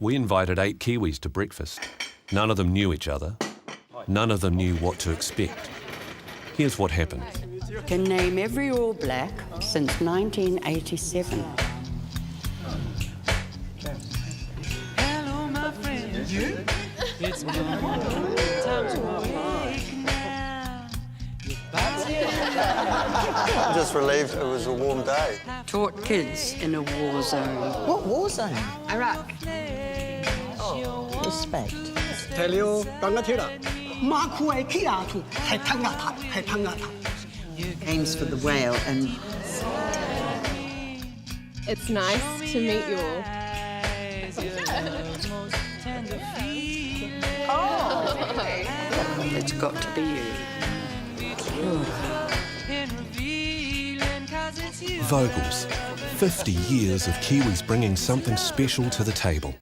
We invited 8 Kiwis to breakfast. None of them knew each other. None of them knew what to expect. Here's what happened. Can name every All Black since 1987. Hello, my friend. You? It's time to awake now. I'm just relieved it was a warm day. Taught kids in a war zone. What war zone? Iraq. Respect. Aims for the whale and It's nice to meet you all. it's got to be you. VOGEL'S. 50 years of Kiwis bringing something special to the table.